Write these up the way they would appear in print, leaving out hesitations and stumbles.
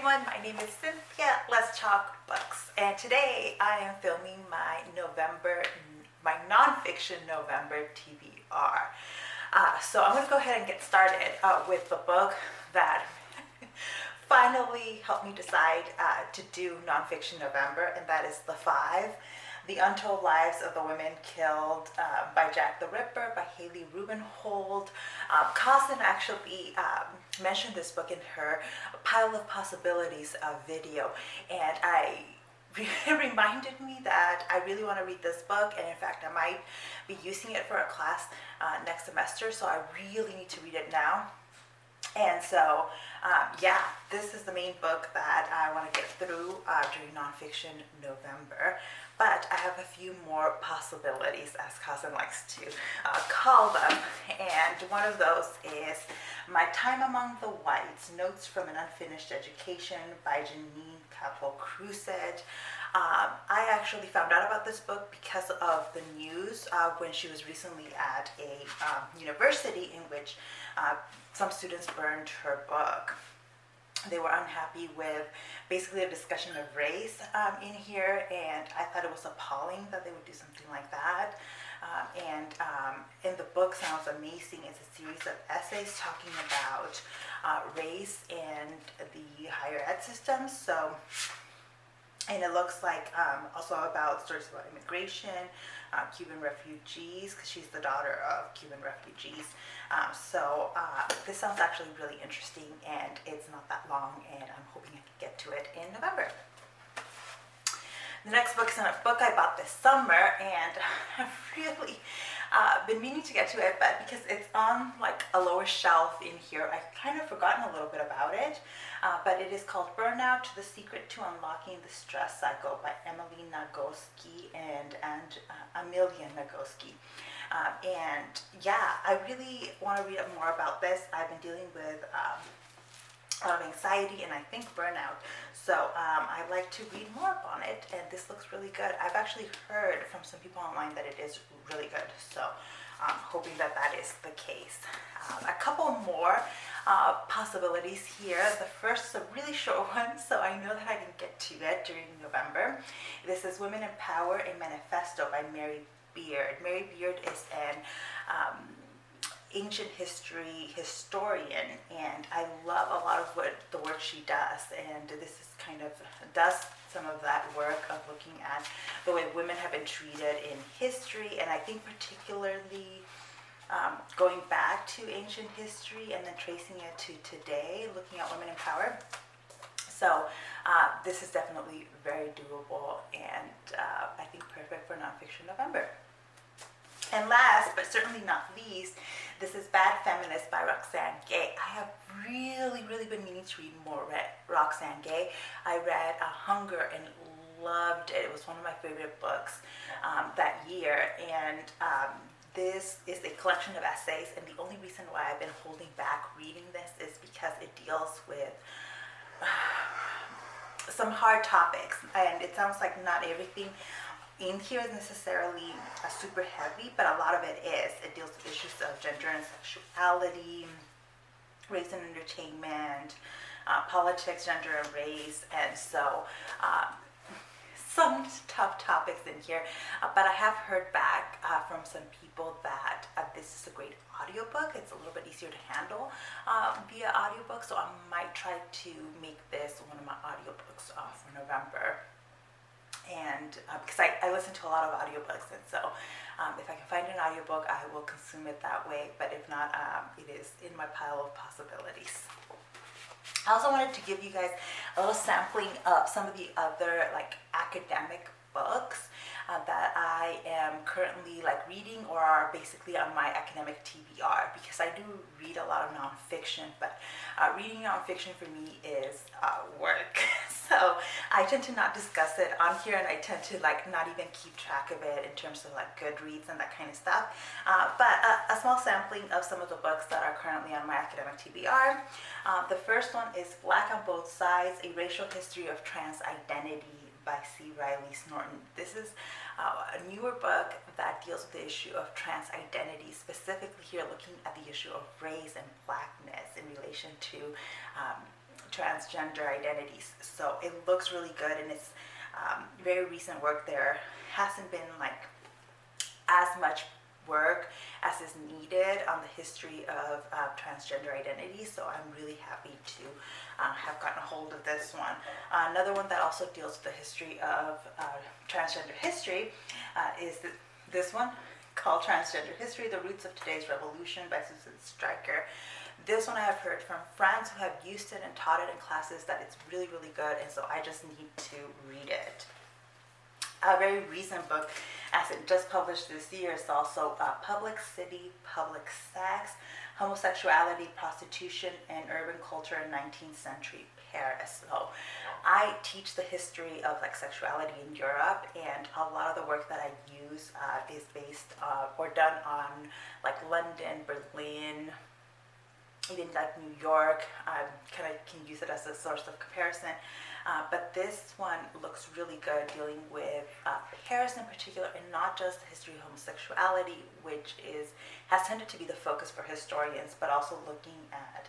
everyone, my name is Cynthia. Let's talk books. And today I am filming my Nonfiction November TBR. So I'm going to go ahead and get started with the book that finally helped me decide to do Nonfiction November, and that is The Untold Lives of the Women Killed by Jack the Ripper by Hallie Rubenhold. Cousin actually mentioned this book in her Pile of Possibilities video, and it reminded me that I really want to read this book, and in fact I might be using it for a class next semester, so I really need to read it now. And so, yeah, this is the main book that I want to get through during Nonfiction November. But I have a few more possibilities, as Cousin likes to call them. And one of those is My Time Among the Whites, Notes from an Unfinished Education by Jennine, Capo, Crucet. I actually found out about this book because of the news when she was recently at a university in which some students burned her book. They were unhappy with basically a discussion of race in here, and I thought it was appalling that they would do something like that. And the book sounds amazing. It's a series of essays talking about race and the higher ed system. And it looks like also about stories about immigration, Cuban refugees, because she's the daughter of Cuban refugees. This sounds actually really interesting, and it's not that long, and I'm hoping I can get to it in November. The next book is a book I bought this summer, and I've really been meaning to get to it, but because it's on like a lower shelf in here, I've kind of forgotten a little bit about it. But it is called Burnout, The Secret to Unlocking the Stress Cycle by Amelia Nagoski and Amelia Nagoski. And yeah, I really want to read more about this. I've been dealing with a lot of anxiety and I think burnout. So I'd like to read more on it, and this looks really good. I've actually heard from some people online that it is really good. So I'm hoping that that is the case. A couple more possibilities here. The first is a really short one, so I know that I can get to it during November. This is Women in Power, a Manifesto by Mary Beard. Mary Beard is an ancient history historian, and I love a lot of the work she does, and this is kind of does some of that work of looking at the way women have been treated in history, and I think particularly going back to ancient history and then tracing it to today, looking at women in power. So this is definitely very doable, and I think perfect for Nonfiction November. And last, but certainly not least, this is Bad Feminist by Roxane Gay. I have really been meaning to read more Roxane Gay. I read Hunger and loved it. It was one of my favorite books that year. And this is a collection of essays, and the only reason why I've been holding back reading this is because it deals with some hard topics, and it sounds like not everything in here is necessarily super heavy, but a lot of it is. It deals with issues of gender and sexuality, race and entertainment, politics, gender and race, and so some tough topics in here. But I have heard back from some people that this is a great audiobook. It's a little bit easier to handle via audiobook, so I might try to make this one of my audiobooks for November. And because I listen to a lot of audiobooks, and so if I can find an audiobook, I will consume it that way, but if not, it is in my pile of possibilities. I also wanted to give you guys a little sampling of some of the other like academic books that I am currently like reading or are basically on my academic TBR, because I do read a lot of nonfiction, but reading nonfiction for me is work. So I tend to not discuss it on here, and I tend to like not even keep track of it in terms of like Goodreads and that kind of stuff. But a small sampling of some of the books that are currently on my academic TBR. The first one is Black on Both Sides, A Racial History of Trans Identity by C. Riley Snorton. This is a newer book that deals with the issue of trans identity, specifically here looking at the issue of race and blackness in relation to transgender identities. So it looks really good, and it's very recent work. There hasn't been like as much work as is needed on the history of transgender identity, so I'm really happy to have gotten a hold of this one. Another one that also deals with the history of transgender history is this one called Transgender History, The Roots of Today's Revolution by Susan Stryker. This one I have heard from friends who have used it and taught it in classes that it's really, really good, and so I just need to read it. A very recent book, as it just published this year, is also Public City, Public Sex, Homosexuality, Prostitution, and Urban Culture in 19th Century Paris. So I teach the history of like sexuality in Europe, and a lot of the work that I use is based or done on like London, Berlin, even like New York. I kind of can use it as a source of comparison. But this one looks really good, dealing with Paris in particular, and not just the history of homosexuality, which has tended to be the focus for historians, but also looking at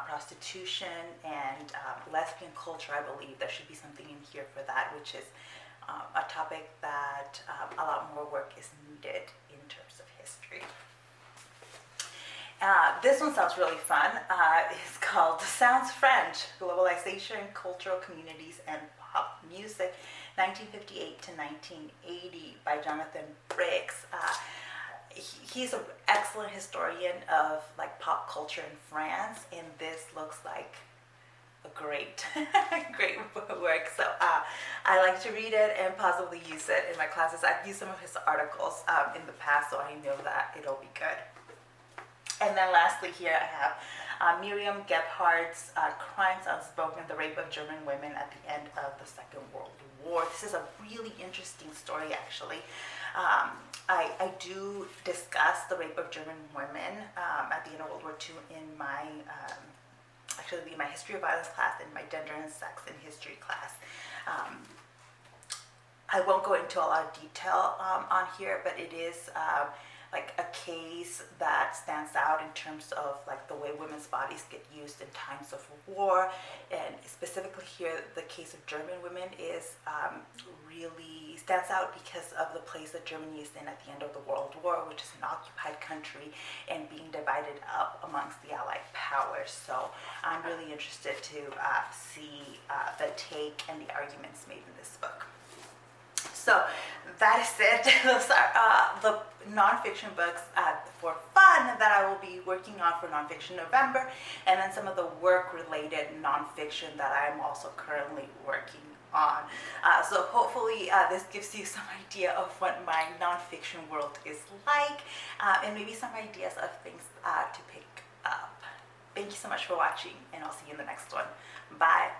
prostitution and lesbian culture. I believe there should be something in here for that, which is a topic that a lot more work is needed in terms of history. This one sounds really fun. It's called Sounds French, Globalization, Cultural Communities, and Pop Music, 1958 to 1980 by Jonathyne Brigggs. He's an excellent historian of like pop culture in France, and this looks like a great work. So I like to read it and possibly use it in my classes. I've used some of his articles in the past, so I know that it'll be good. And then lastly here I have Miriam Gebhardt's Crimes Unspoken, The Rape of German Women at the End of the Second World War. This is a really interesting story, actually. I do discuss the rape of German women at the end of World War II in my, actually my history of violence class and my gender and sex in history class. I won't go into a lot of detail on here, but it is like a case that stands out in terms of like the way women's bodies get used in times of war, and specifically here the case of German women is really stands out because of the place that Germany is in at the end of the World War, which is an occupied country and being divided up amongst the Allied powers. So I'm really interested to see the take and the arguments made in this book. So that is it. Those are the nonfiction books for fun that I will be working on for Nonfiction November, and then some of the work-related nonfiction that I am also currently working on. So hopefully this gives you some idea of what my nonfiction world is like, and maybe some ideas of things to pick up. Thank you so much for watching, and I'll see you in the next one. Bye.